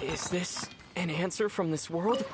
Is this an answer from this world?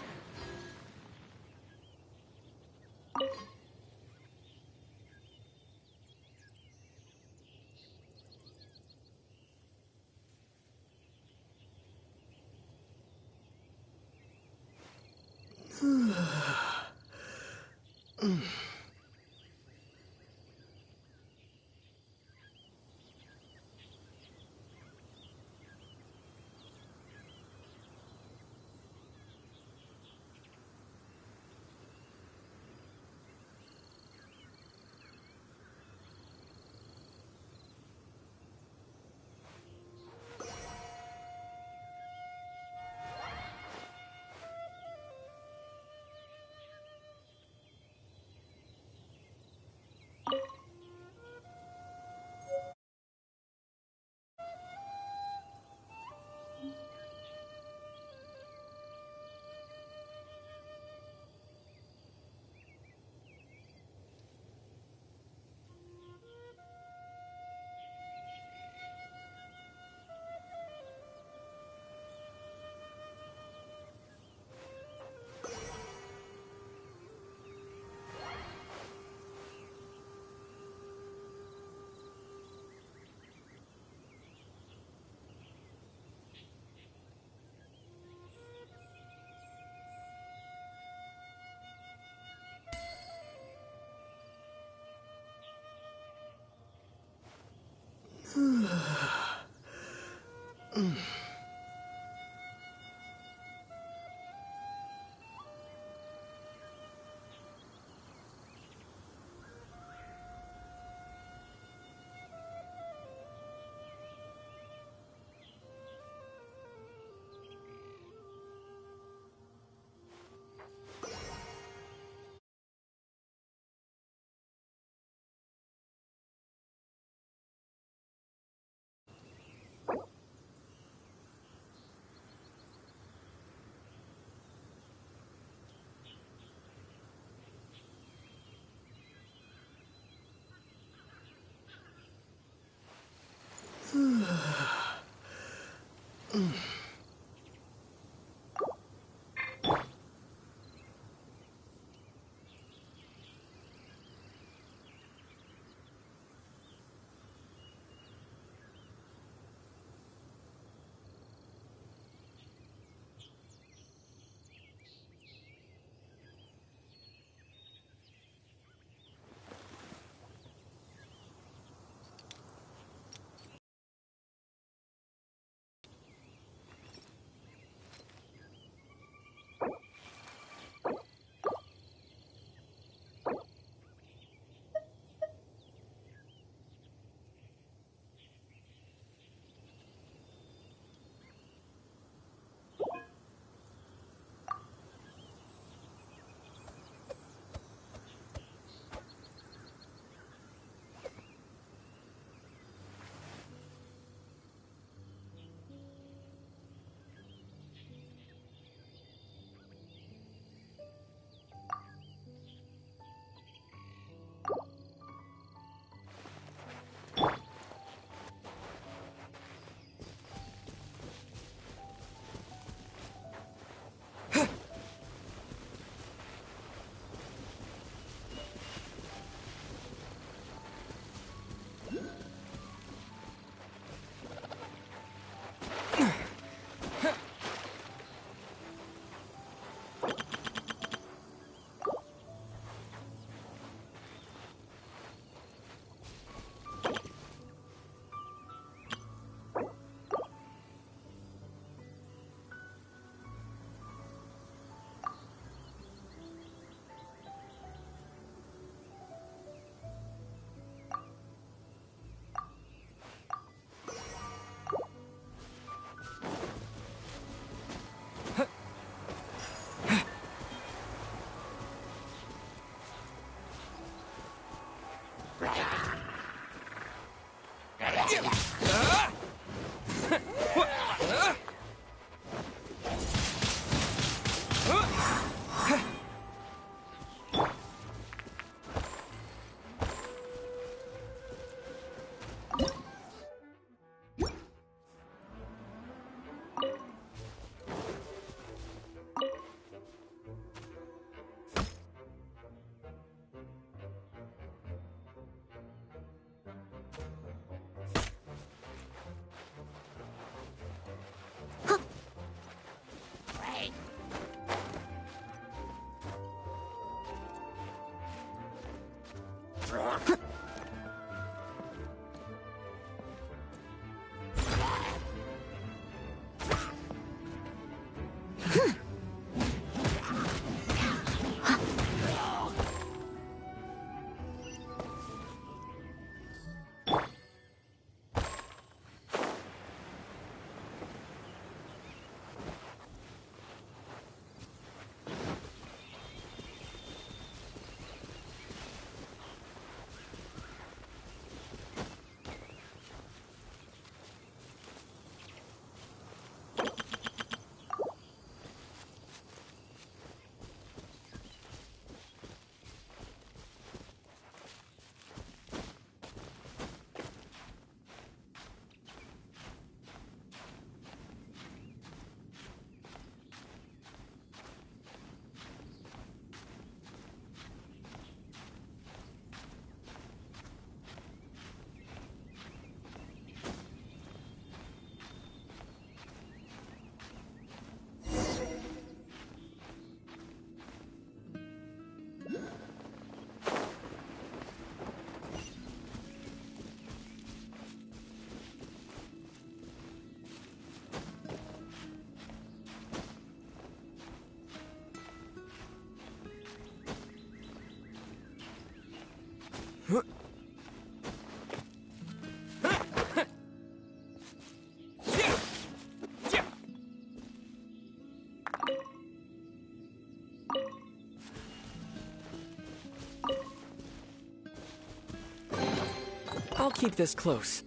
I'll keep this close.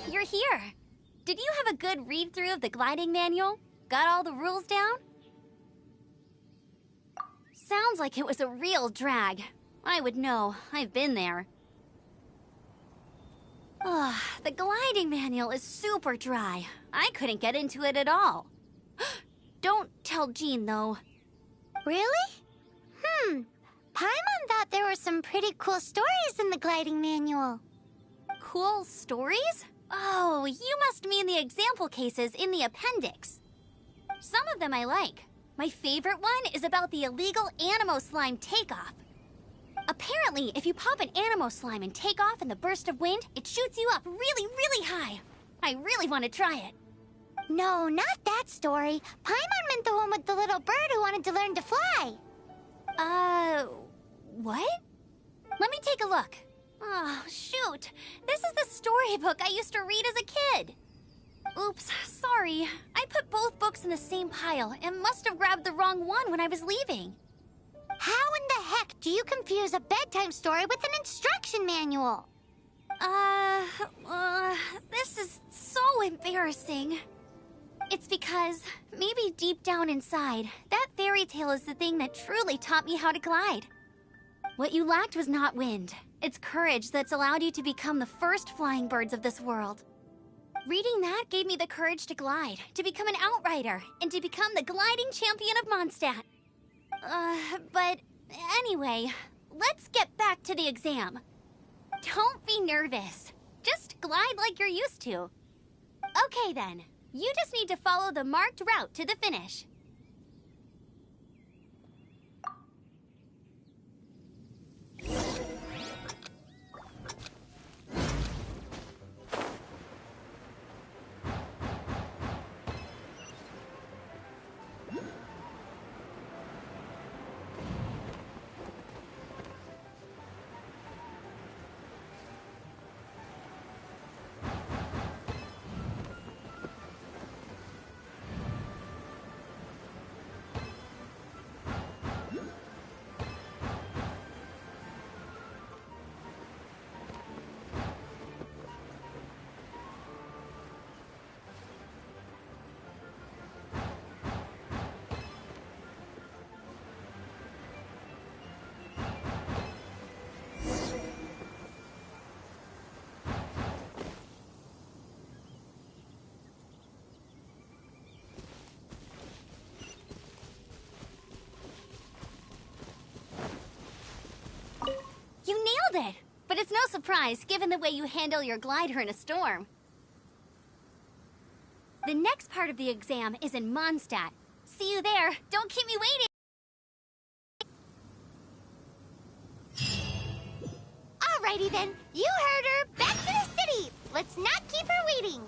You're here. Did you have a good read-through of the gliding manual? Got all the rules down? Sounds like it was a real drag. I would know. I've been there. Ugh, the gliding manual is super dry. I couldn't get into it at all. Don't tell Jean, though. Really? Paimon thought there were some pretty cool stories in the gliding manual. Cool stories? Oh, you must mean the example cases in the appendix. Some of them I like. My favorite one is about the illegal Animo Slime takeoff. Apparently, if you pop an Animo Slime and take off in the burst of wind, it shoots you up really, really high. I really want to try it. No, not that story. Paimon meant the one with the little bird who wanted to learn to fly. What? Let me take a look. Oh, shoot. This is the storybook I used to read as a kid. Oops, sorry. I put both books in the same pile and must have grabbed the wrong one when I was leaving. How in the heck do you confuse a bedtime story with an instruction manual? This is so embarrassing. It's because, maybe deep down inside, that fairy tale is the thing that truly taught me how to glide. What you lacked was not wind. It's courage that's allowed you to become the first flying birds of this world. Reading that gave me the courage to glide, to become an outrider, and to become the gliding champion of Mondstadt. But anyway, let's get back to the exam. Don't be nervous. Just glide like you're used to. Okay then, you just need to follow the marked route to the finish. You nailed it! But it's no surprise, given the way you handle your glider in a storm. The next part of the exam is in Mondstadt. See you there. Don't keep me waiting! Alrighty then, you heard her. Back to the city. Let's not keep her waiting.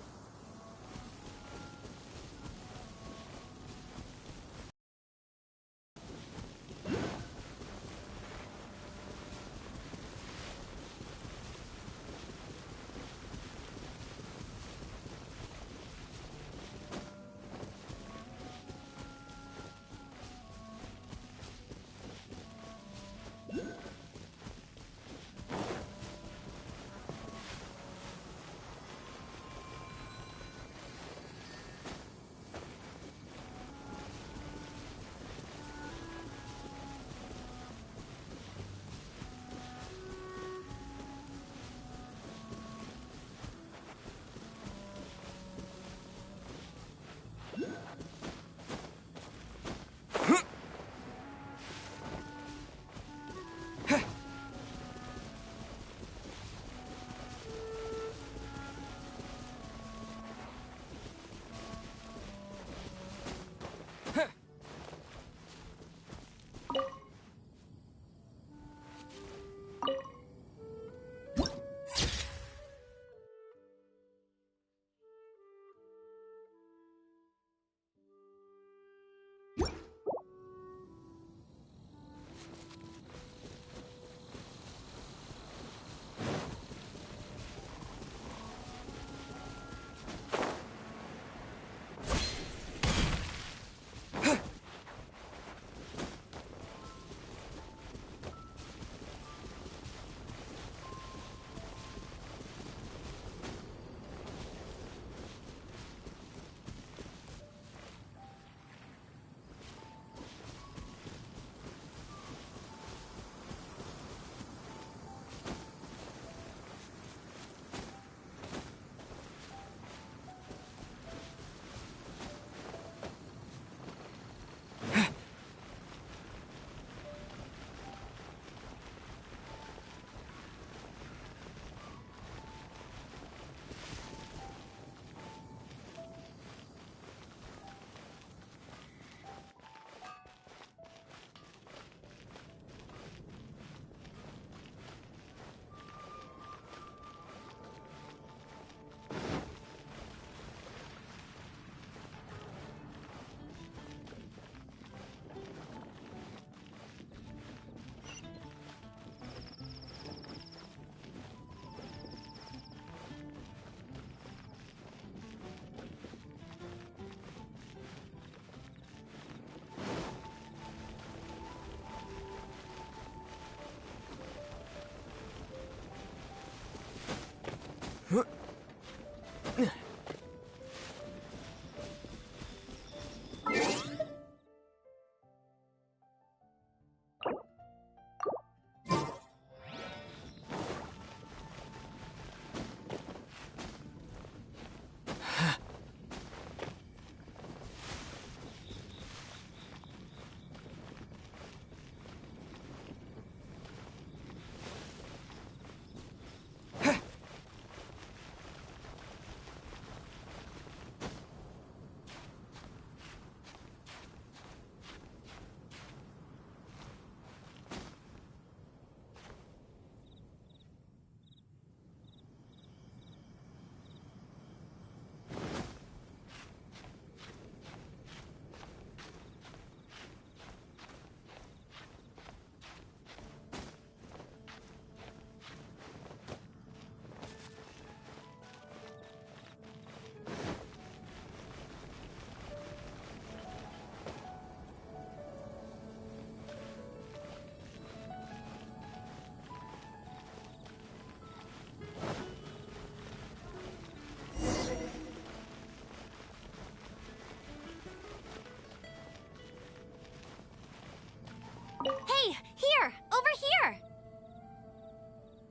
Hey, here! Over here!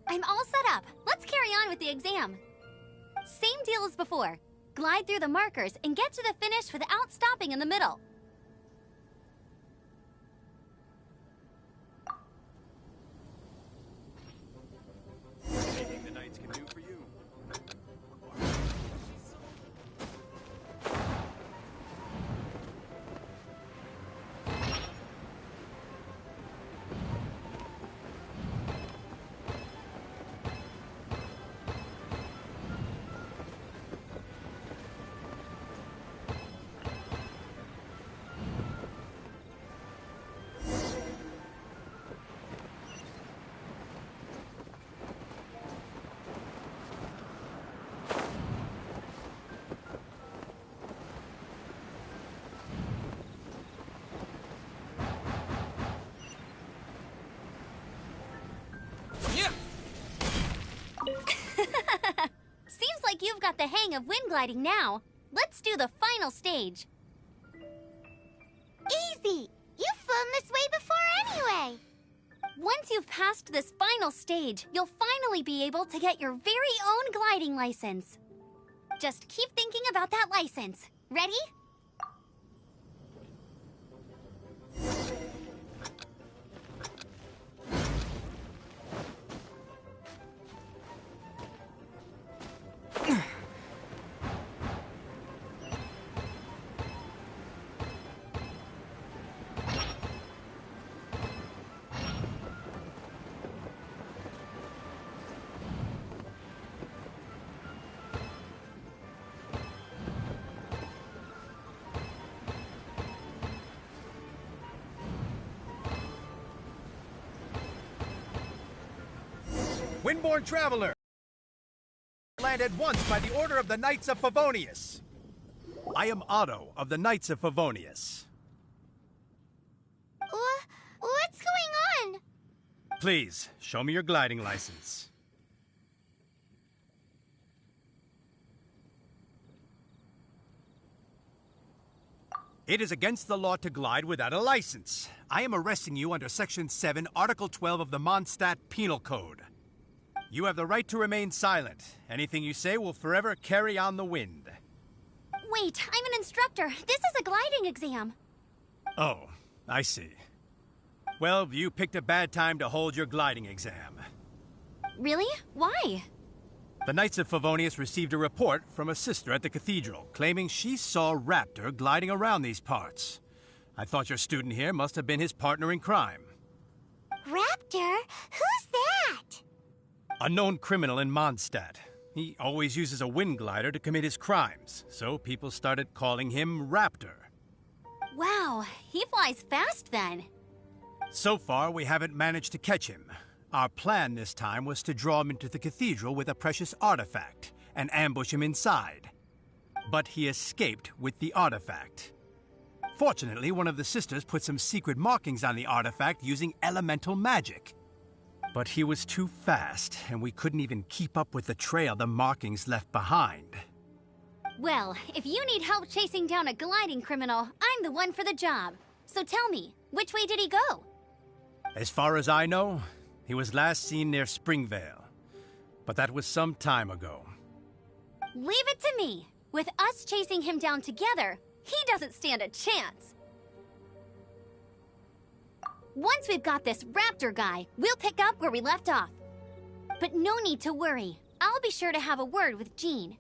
I'm all set up. Let's carry on with the exam. Same deal as before. Glide through the markers and get to the finish without stopping in the middle. Anything the Knights can do for you? Seems like you've got the hang of wind gliding now. Let's do the final stage. Easy! You've flown this way before anyway! Once you've passed this final stage, you'll finally be able to get your very own gliding license. Just keep thinking about that license. Ready? Windborne Traveler! Land at once by the order of the Knights of Favonius. I am Otto of the Knights of Favonius. What's going on? Please, show me your gliding license. It is against the law to glide without a license. I am arresting you under Section 7, Article 12 of the Mondstadt Penal Code. You have the right to remain silent. Anything you say will forever carry on the wind. Wait, I'm an instructor. This is a gliding exam. Oh, I see. Well, you picked a bad time to hold your gliding exam. Really? Why? The Knights of Favonius received a report from a sister at the cathedral claiming she saw Raptor gliding around these parts. I thought your student here must have been his partner in crime. Raptor? Who's that? A known criminal in Mondstadt. He always uses a wind glider to commit his crimes, so people started calling him Raptor. Wow, he flies fast then. So far, we haven't managed to catch him. Our plan this time was to draw him into the cathedral with a precious artifact and ambush him inside. But he escaped with the artifact. Fortunately, one of the sisters put some secret markings on the artifact using elemental magic. But he was too fast, and we couldn't even keep up with the trail the markings left behind. Well, if you need help chasing down a gliding criminal, I'm the one for the job. So tell me, which way did he go? As far as I know, he was last seen near Springvale. But that was some time ago. Leave it to me. With us chasing him down together, he doesn't stand a chance. Once we've got this raptor guy, we'll pick up where we left off. But no need to worry. I'll be sure to have a word with Jean.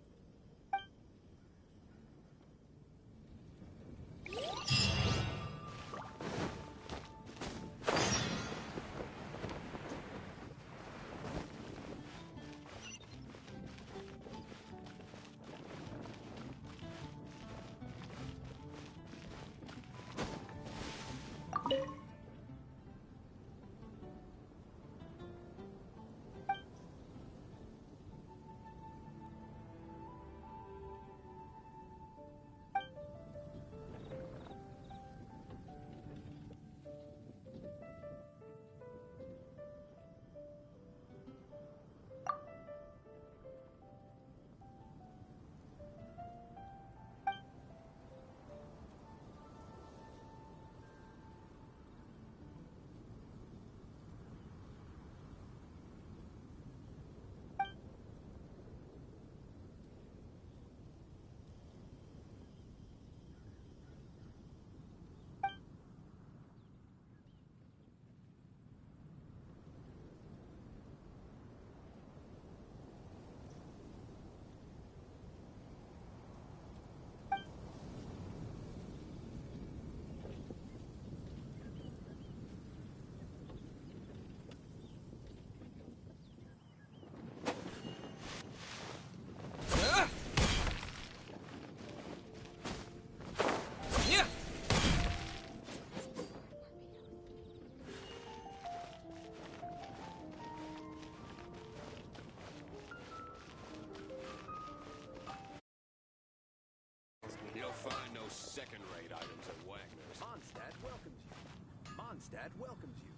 You'll find no second-rate items at Wagner's. Mondstadt welcomes you. Mondstadt welcomes you.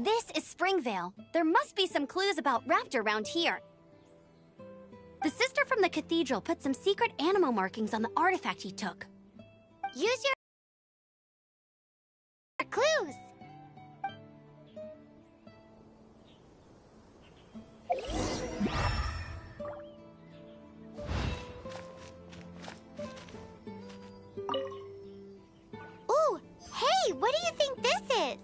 This is Springvale. There must be some clues about Raptor around here. The sister from the cathedral put some secret animal markings on the artifact he took. Use your clues. Ooh, hey, what do you think this is?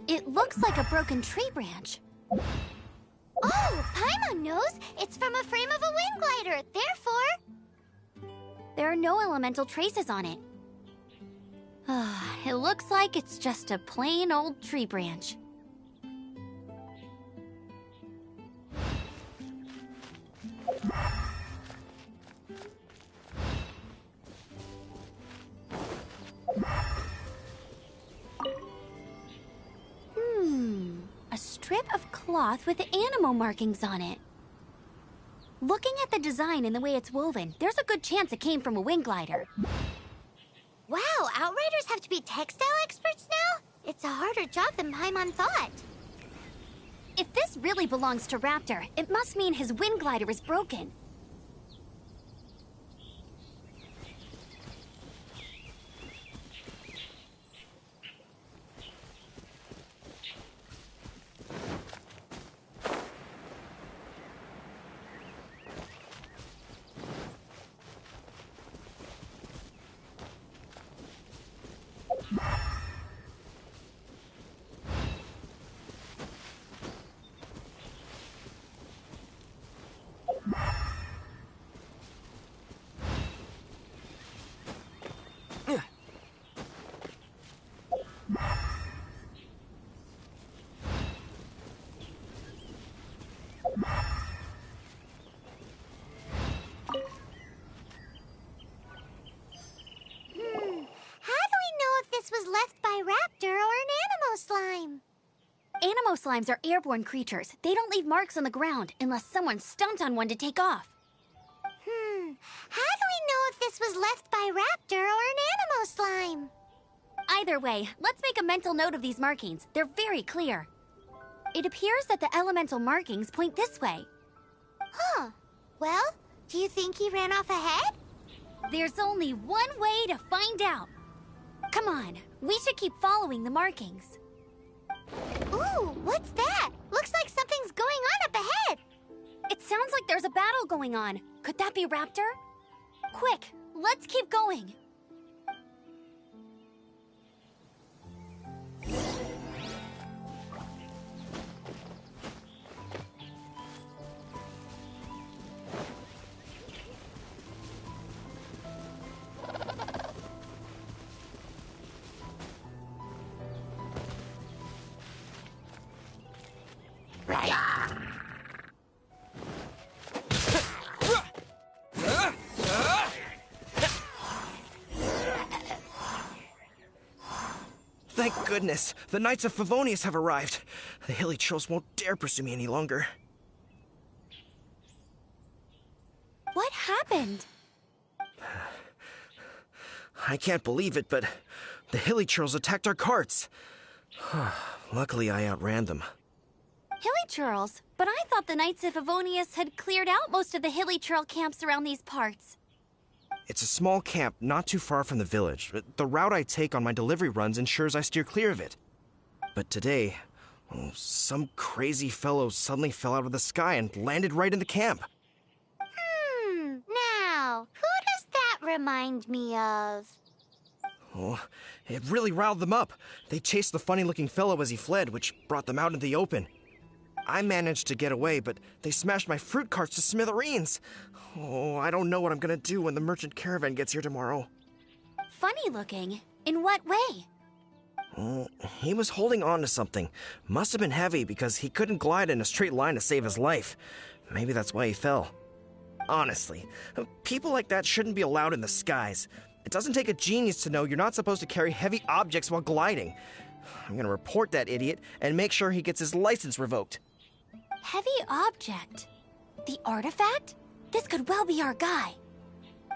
It looks like a broken tree branch. Oh, Paimon knows. It's from a frame of a wind glider. Therefore, There are no elemental traces on it. It looks like it's just a plain old tree branch. A strip of cloth with animal markings on it. Looking at the design and the way it's woven, there's a good chance it came from a wind glider. wow, Outriders have to be textile experts now? It's a harder job than Paimon thought. If this really belongs to Raptor, it must mean his wind glider is broken. Was left by Raptor or an Animo Slime. Animo slimes are airborne creatures. They don't leave marks on the ground unless someone stomped on one to take off. How do we know if this was left by Raptor or an Animo Slime? Either way, let's make a mental note of these markings. They're very clear. It appears that the elemental markings point this way. Huh. Well, do you think he ran off ahead? There's only one way to find out. Come on, we should keep following the markings. Ooh, what's that? Looks like something's going on up ahead. It sounds like there's a battle going on. Could that be Raptor? Quick, let's keep going. Thank goodness, the Knights of Favonius have arrived. The hilly trolls won't dare pursue me any longer. What happened? I can't believe it, but the hilly trolls attacked our carts. Luckily, I outran them. Hilly Churls? But I thought the Knights of Favonius had cleared out most of the Hilly Churl camps around these parts. It's a small camp not too far from the village. The route I take on my delivery runs ensures I steer clear of it. But today, some crazy fellow suddenly fell out of the sky and landed right in the camp. Now, who does that remind me of? Oh, it really riled them up. They chased the funny-looking fellow as he fled, which brought them out in the open. I managed to get away, but they smashed my fruit carts to smithereens. Oh, I don't know what I'm gonna do when the merchant caravan gets here tomorrow. Funny looking? In what way? Oh, he was holding on to something. Must have been heavy because he couldn't glide in a straight line to save his life. Maybe that's why he fell. Honestly, people like that shouldn't be allowed in the skies. It doesn't take a genius to know you're not supposed to carry heavy objects while gliding. I'm gonna report that idiot and make sure he gets his license revoked. Heavy object? The artifact? This could well be our guy.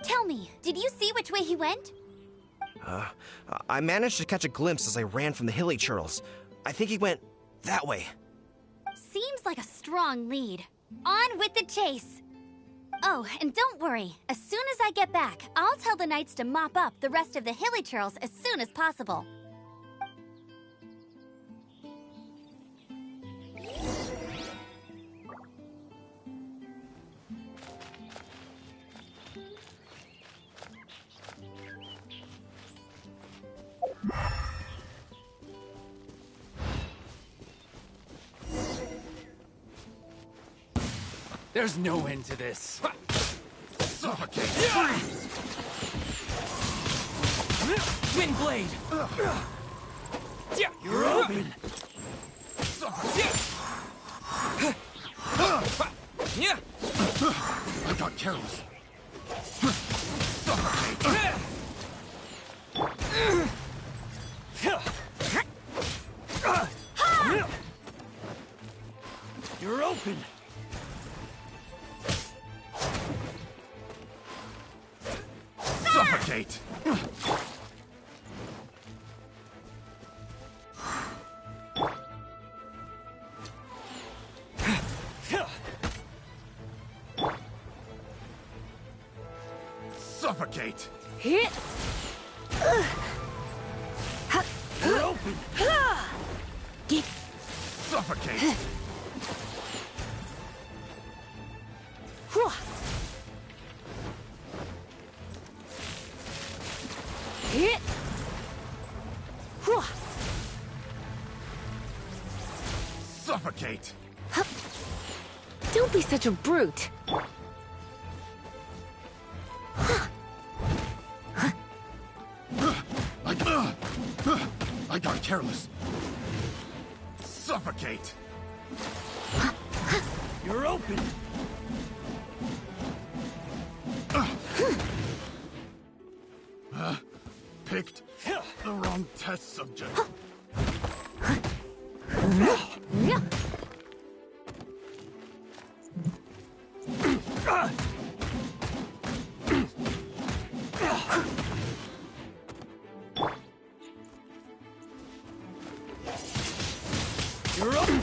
Tell me, did you see which way he went? I managed to catch a glimpse as I ran from the hilly churls. I think he went that way. Seems like a strong lead. On with the chase! Oh, and don't worry. As soon as I get back, I'll tell the knights to mop up the rest of the hilly churls as soon as possible. There's no end to this. Suffocate! Wind blade! You're open! I got careless. Suffocate! You're open! Suffocate! Suffocate! You're open! Suffocate! Suffocate! Don't be such a brute. I got careless. Suffocate! You're open! Picked the wrong test subject. You're open!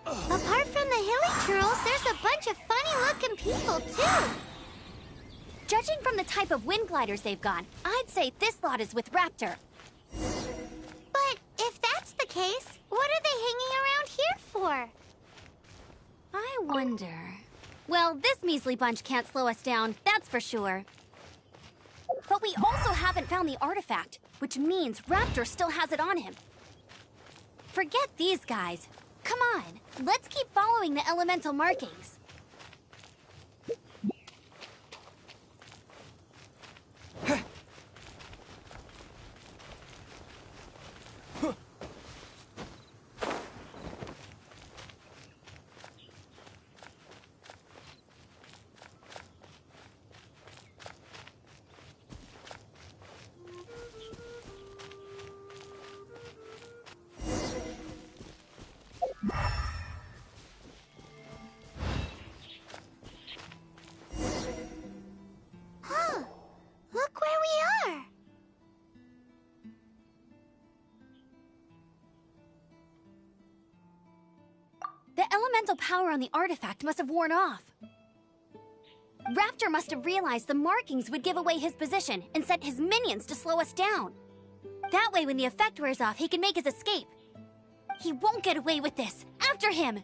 Apart from the hilly churls, there's a bunch of funny-looking people, too. Judging from the type of wind gliders they've got, I'd say this lot is with Raptor. But if that's the case, what are they hanging around here for? I wonder... Well, this measly bunch can't slow us down, that's for sure. But we also haven't found the artifact, which means Raptor still has it on him. Forget these guys. Come on, let's keep following the elemental markings. Huh. Look where we are. The elemental power on the artifact must have worn off. Raptor must have realized the markings would give away his position and sent his minions to slow us down. That way, when the effect wears off, he can make his escape. He won't get away with this. After him!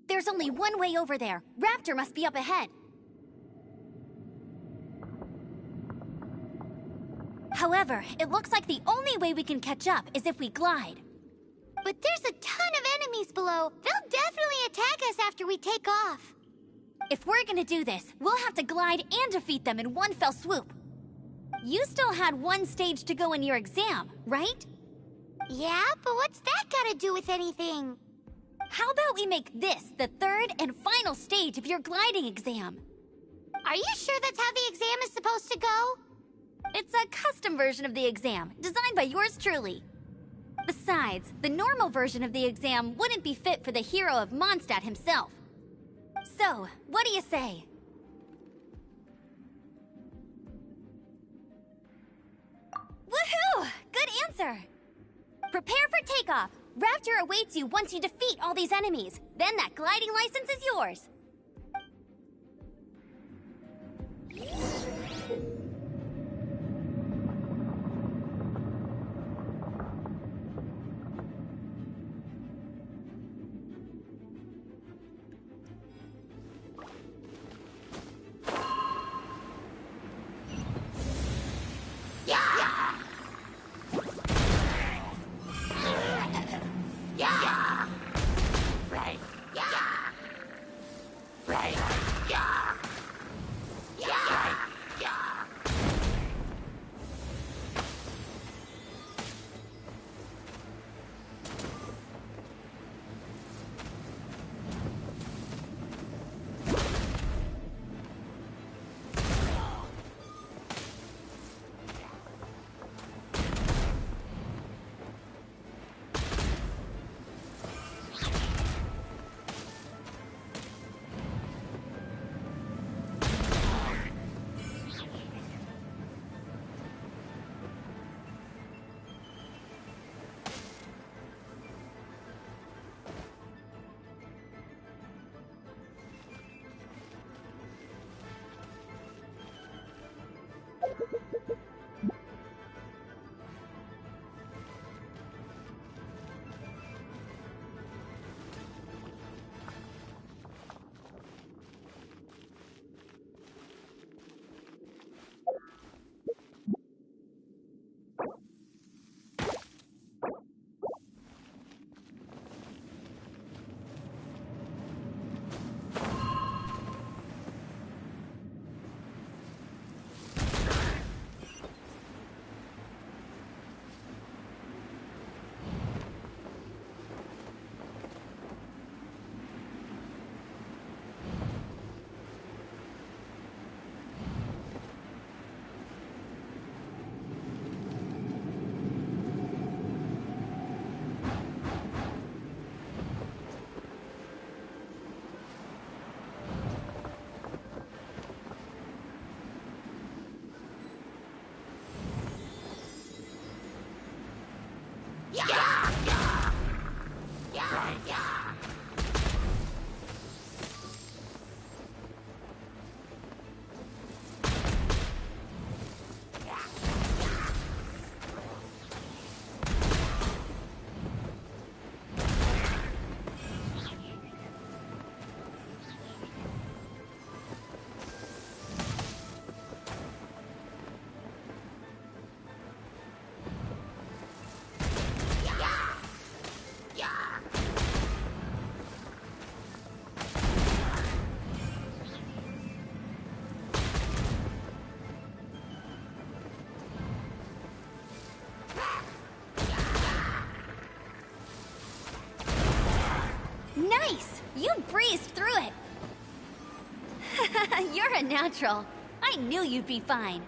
There's only one way over there. Raptor must be up ahead. However, it looks like the only way we can catch up is if we glide. But there's a ton of enemies below. They'll definitely attack us after we take off. If we're gonna do this, we'll have to glide and defeat them in one fell swoop. You still had one stage to go in your exam, right? Yeah, but what's that got to do with anything? How about we make this the third and final stage of your gliding exam? Are you sure that's how the exam is supposed to go? It's a custom version of the exam, designed by yours truly. Besides, the normal version of the exam wouldn't be fit for the hero of Mondstadt himself. So, what do you say? Woohoo! Good answer! Prepare for takeoff. Raptor awaits you once you defeat all these enemies. Then that gliding license is yours. Nice! You breezed through it! You're a natural. I knew you'd be fine.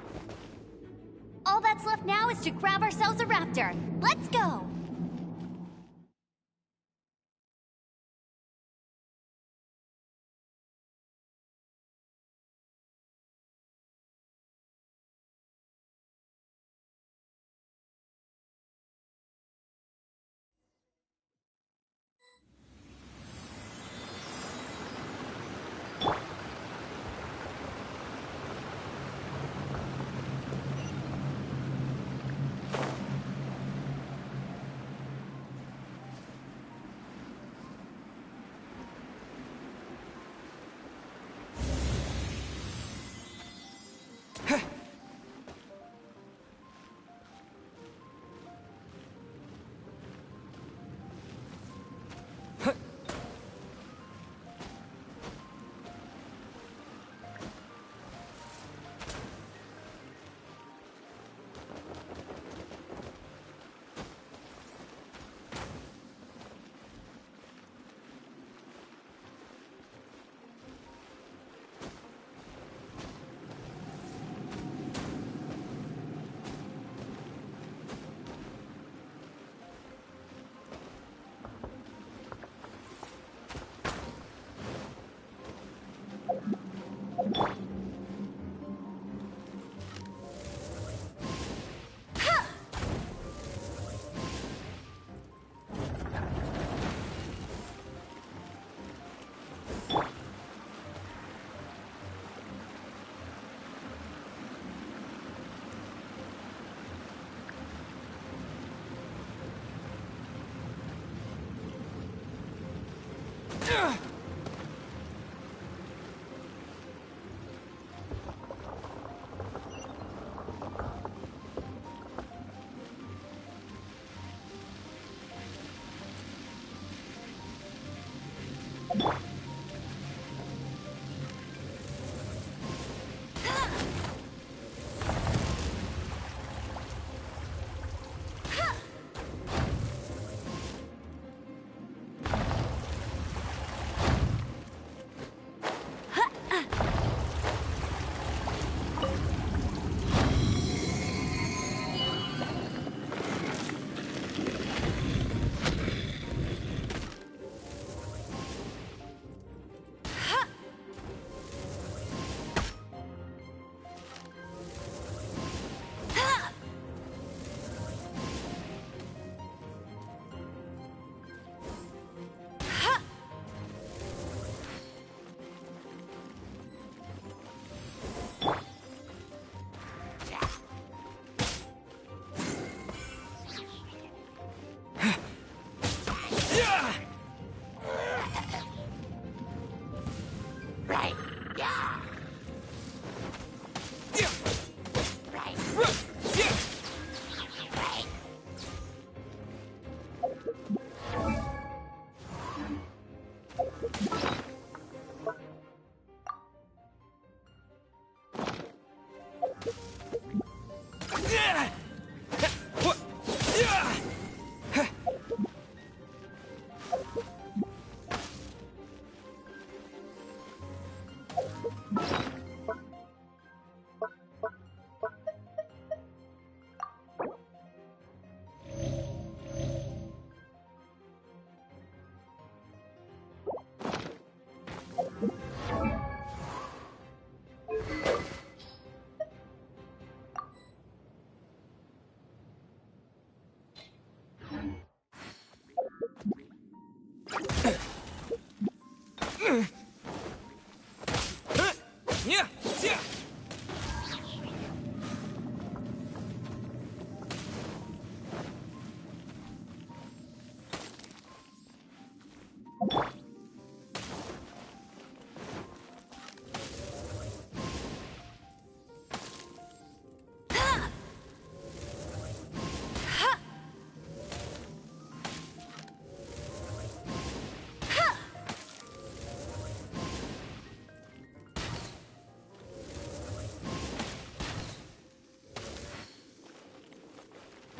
All that's left now is to grab ourselves a raptor. Let's go!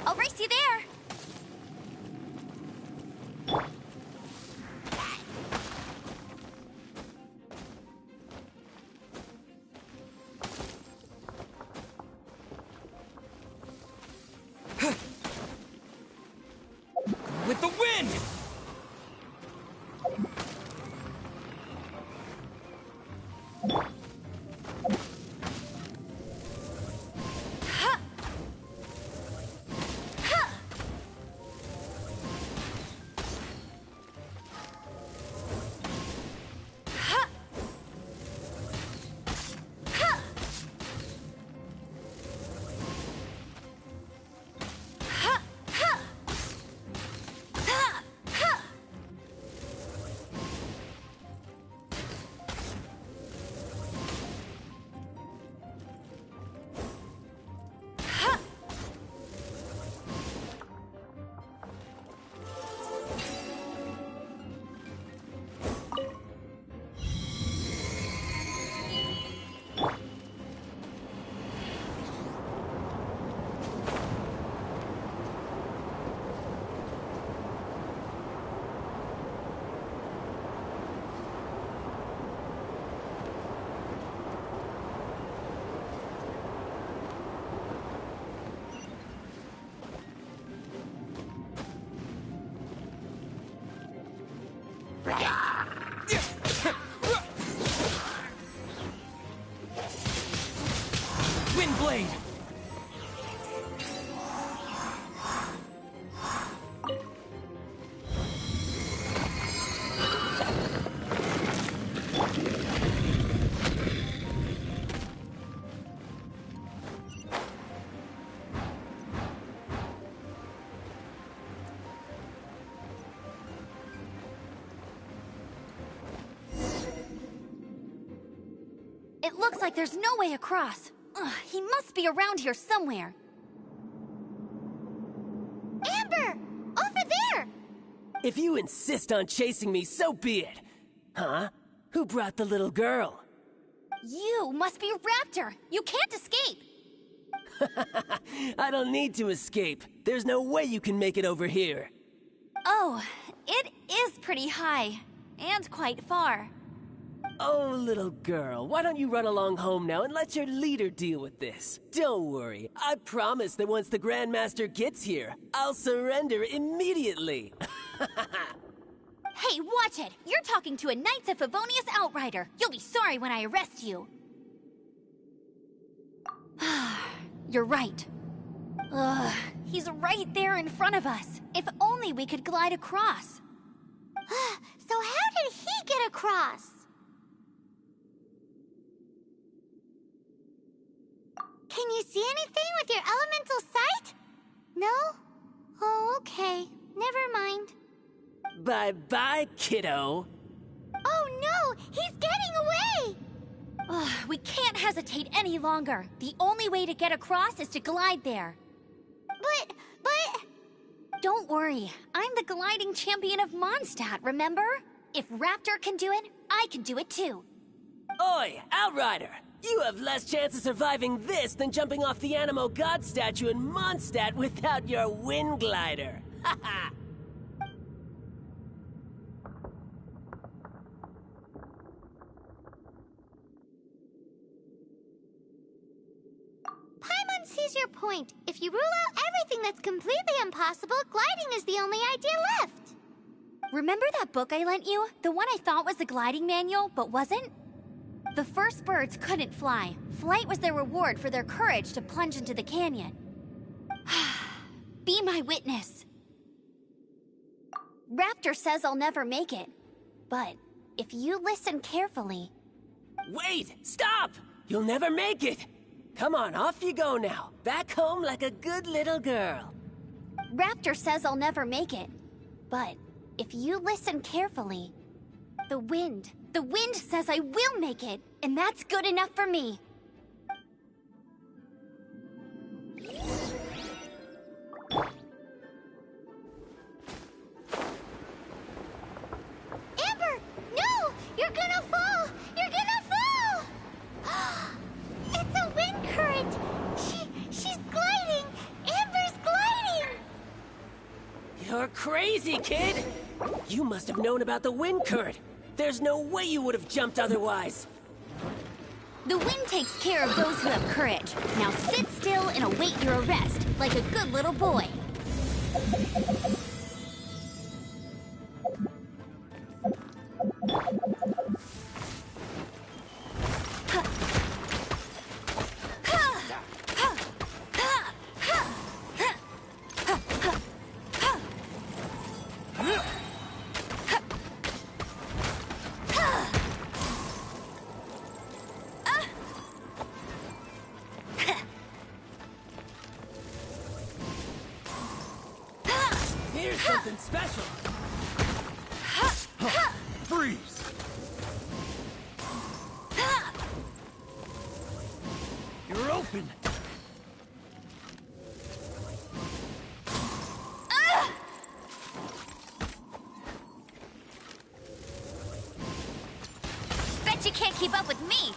I'll race you there. With the wind! Windblade! It looks like there's no way across. Ugh, he must be around here somewhere. Amber! Over there! If you insist on chasing me, so be it. Huh? Who brought the little girl? You must be Raptor. You can't escape. I don't need to escape. There's no way you can make it over here. Oh, it is pretty high. And quite far. Oh, little girl, why don't you run along home now and let your leader deal with this? Don't worry, I promise that once the Grandmaster gets here, I'll surrender immediately. Hey, watch it! You're talking to a Knights of Favonius outrider. You'll be sorry when I arrest you. You're right. Ugh, he's right there in front of us. If only we could glide across. So how did he get across? Can you see anything with your elemental sight? No? Oh, okay. Never mind. Bye-bye, kiddo. Oh no! He's getting away! Ugh, we can't hesitate any longer. The only way to get across is to glide there. But... Don't worry. I'm the gliding champion of Mondstadt, remember? If Raptor can do it, I can do it too. Oi, Outrider! You have less chance of surviving this than jumping off the Animo God statue in Mondstadt without your wind glider. Haha! Paimon sees your point. If you rule out everything that's completely impossible, gliding is the only idea left. Remember that book I lent you? The one I thought was the gliding manual, but wasn't? The first birds couldn't fly. Flight was their reward for their courage to plunge into the canyon. Be my witness. Raptor says I'll never make it. But if you listen carefully... Wait! Stop! You'll never make it! Come on, off you go now. Back home like a good little girl. Raptor says I'll never make it. But if you listen carefully... The wind says I will make it, and that's good enough for me. Amber! No! You're gonna fall! You're gonna fall! It's a wind current! She's gliding! Amber's gliding! You're crazy, kid! You must have known about the wind current. There's no way you would have jumped otherwise. The wind takes care of those who have courage. Now sit still and await your arrest, like a good little boy. Here's something special. Freeze! You're open! Bet you can't keep up with me.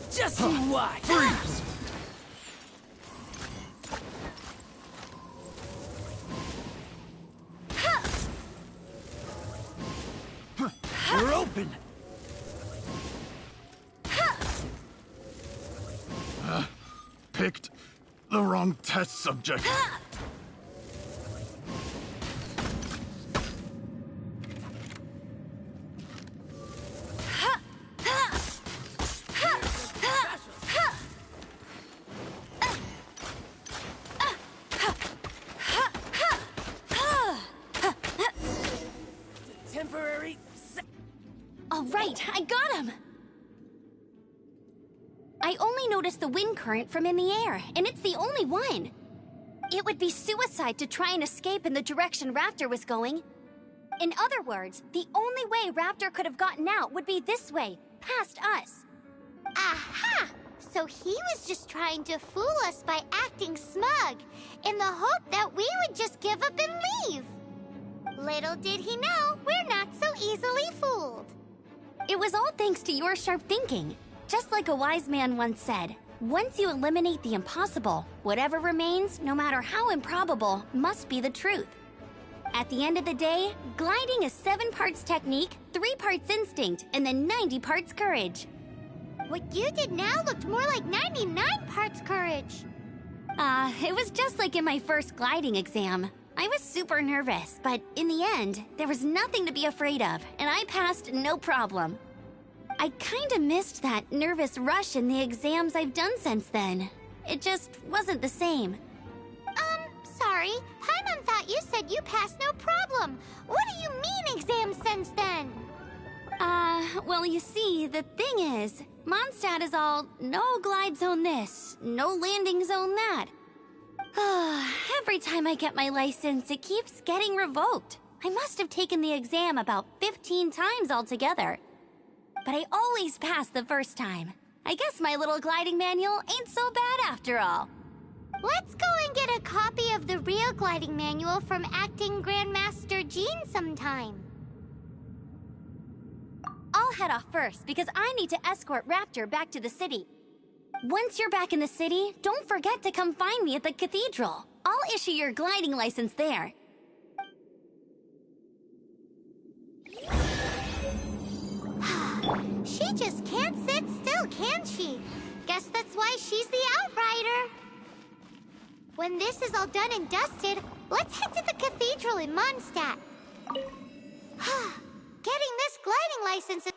Just you watch. Freeze! You're open! Picked the wrong test subject. Temporary. All right, I got him. I only noticed the wind current from in the air, and it's the only one. It would be suicide to try and escape in the direction Raptor was going. In other words, the only way Raptor could have gotten out would be this way, past us. Aha! So he was just trying to fool us by acting smug, in the hope that we would just give up and leave. Little did he know, we're not so easily fooled. It was all thanks to your sharp thinking. Just like a wise man once said, once you eliminate the impossible, whatever remains, no matter how improbable, must be the truth. At the end of the day, gliding is 7 parts technique, 3 parts instinct, and then 90 parts courage. What you did now looked more like 99 parts courage. It was just like in my first gliding exam. I was super nervous, but in the end, there was nothing to be afraid of, and I passed no problem. I kinda missed that nervous rush in the exams I've done since then. It just wasn't the same. Sorry. Paimon thought you said you passed no problem. What do you mean exams since then? Well, you see, the thing is, Mondstadt is all no glide zone this, no landing zone that. Every time I get my license, it keeps getting revoked. I must have taken the exam about 15 times altogether. But I always pass the first time. I guess my little gliding manual ain't so bad after all. Let's go and get a copy of the real gliding manual from Acting Grandmaster Jean sometime. I'll I'll head off first because I need to escort Raptor back to the city. Once you're back in the city, don't forget to come find me at the cathedral. I'll issue your gliding license there. She just can't sit still, can she? Guess that's why she's the Outrider. When this is all done and dusted, let's head to the cathedral in Mondstadt. Getting this gliding license is...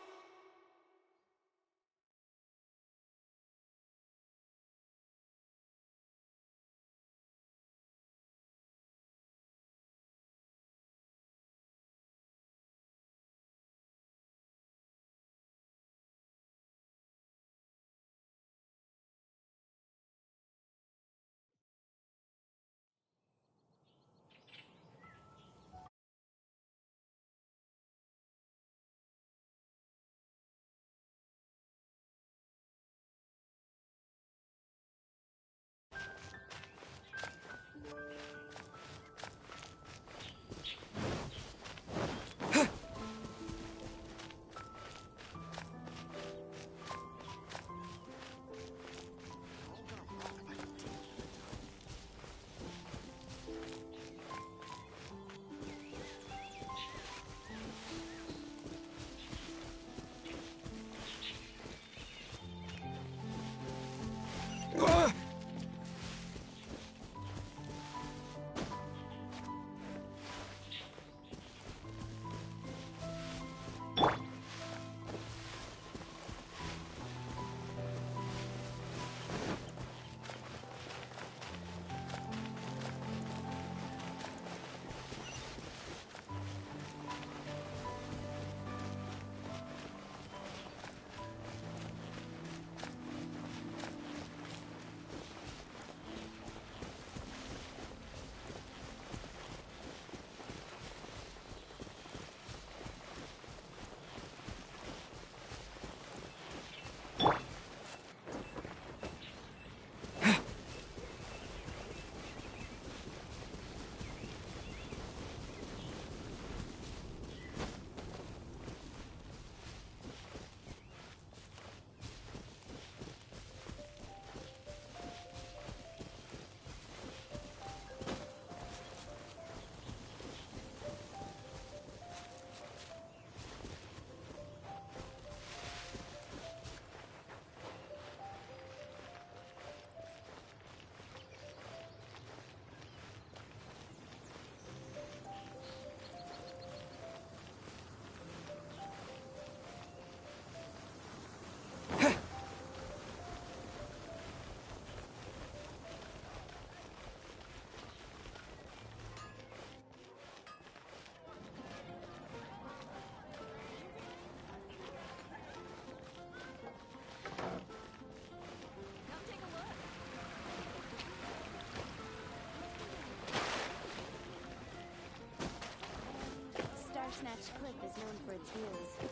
Snatch Cliff is known for its views.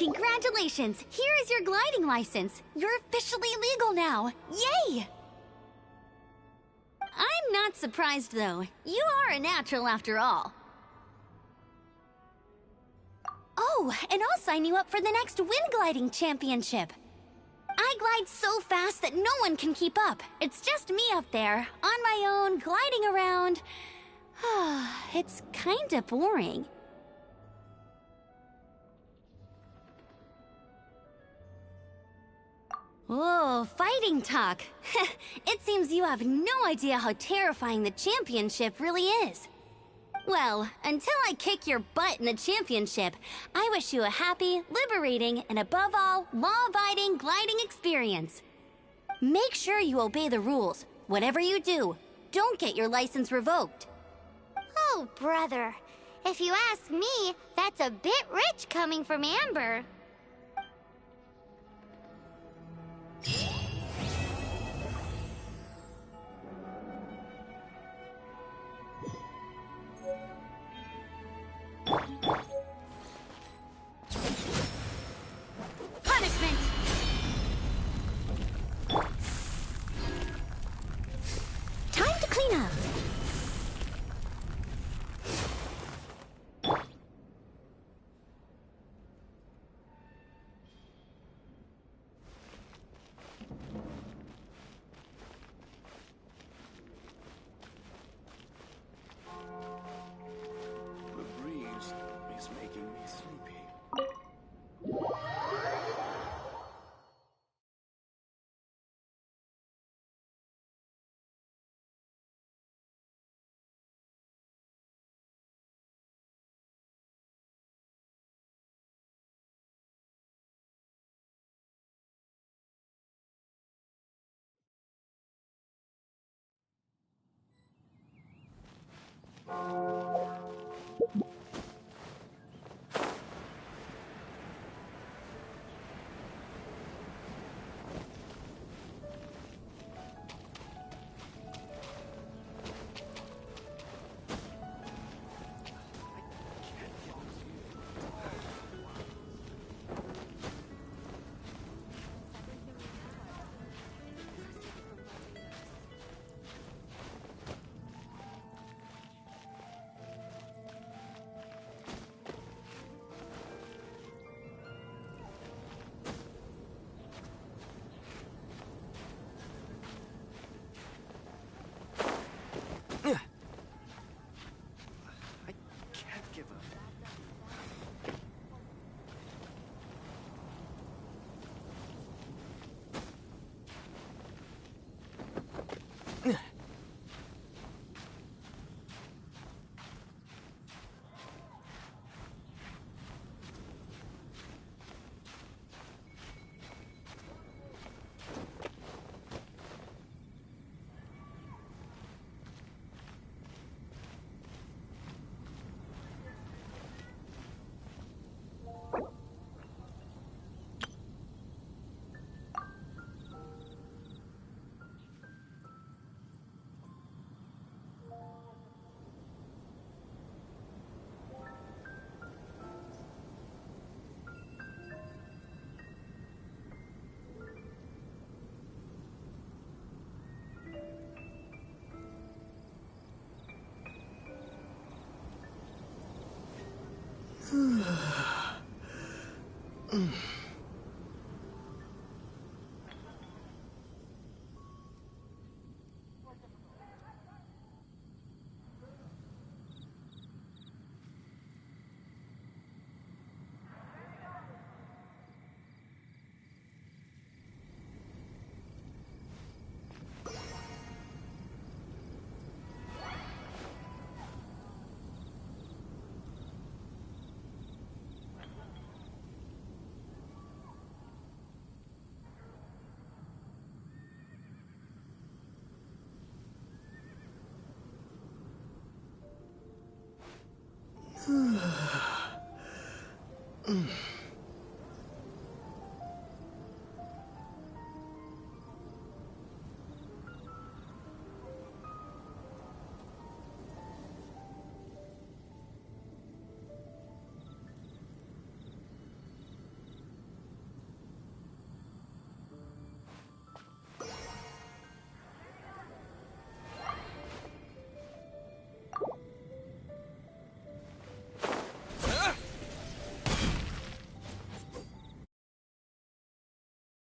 Congratulations! Here is your gliding license. You're officially legal now. Yay! I'm not surprised, though. You are a natural after all. Oh, and I'll sign you up for the next wind gliding championship. I glide so fast that no one can keep up. It's just me up there, on my own, gliding around. It's kinda boring. Whoa, fighting talk. It seems you have no idea how terrifying the championship really is. Well, until I kick your butt in the championship, I wish you a happy, liberating, and above all, law-abiding gliding experience. Make sure you obey the rules. Whatever you do, don't get your license revoked. Oh, brother. If you ask me, that's a bit rich coming from Amber. Punishment! Time to clean up. The breeze is making me sleepy. I can't give up.